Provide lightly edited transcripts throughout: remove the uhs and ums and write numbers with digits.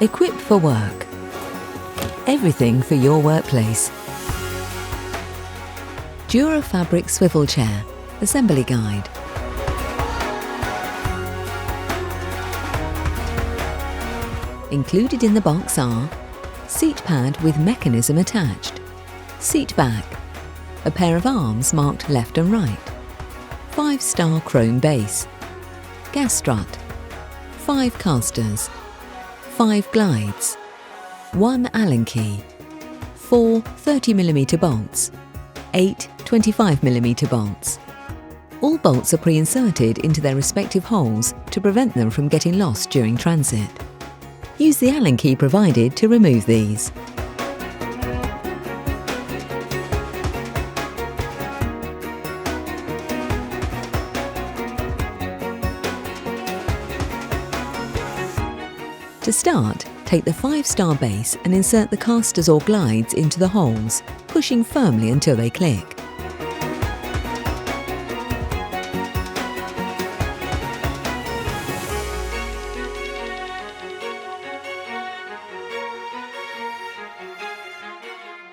Equipped for work. Everything for your workplace. Jura Fabric Swivel Chair. Assembly Guide. Included in the box are seat pad with mechanism attached, seat back, a pair of arms marked left and right, 5-star chrome base, gas strut, 5 casters, 5 glides, 1 Allen key, 4 30mm bolts, 8 25mm bolts. All bolts are pre-inserted into their respective holes to prevent them from getting lost during transit. Use the Allen key provided to remove these. To start, take the 5-star base and insert the casters or glides into the holes, pushing firmly until they click.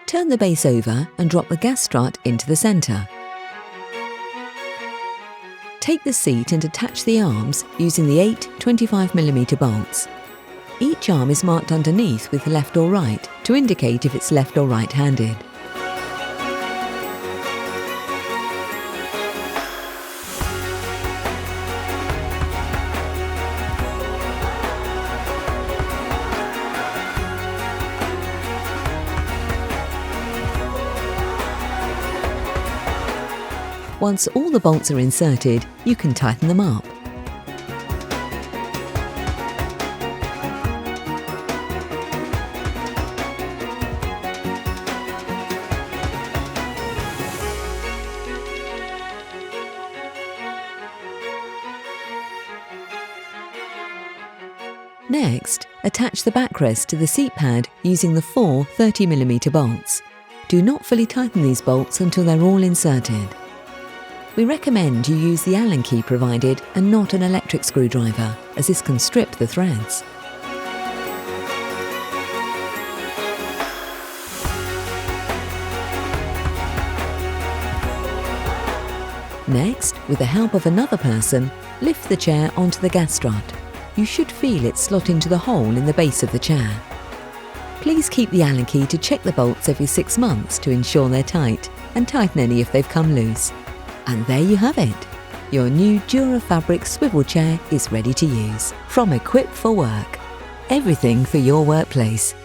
Turn the base over and drop the gas strut into the centre. Take the seat and attach the arms using the 8 25mm bolts. Each arm is marked underneath with left or right to indicate if it's left or right-handed. Once all the bolts are inserted, you can tighten them up. Next, attach the backrest to the seat pad using the 4 30mm bolts. Do not fully tighten these bolts until they're all inserted. We recommend you use the Allen key provided and not an electric screwdriver, as this can strip the threads. Next, with the help of another person, lift the chair onto the gas strut. You should feel it slot into the hole in the base of the chair. Please keep the Allen key to check the bolts every 6 months to ensure they're tight, and tighten any if they've come loose. And there you have it. Your new Jura Fabric Swivel Chair is ready to use. From Equipped for Work. Everything for your workplace.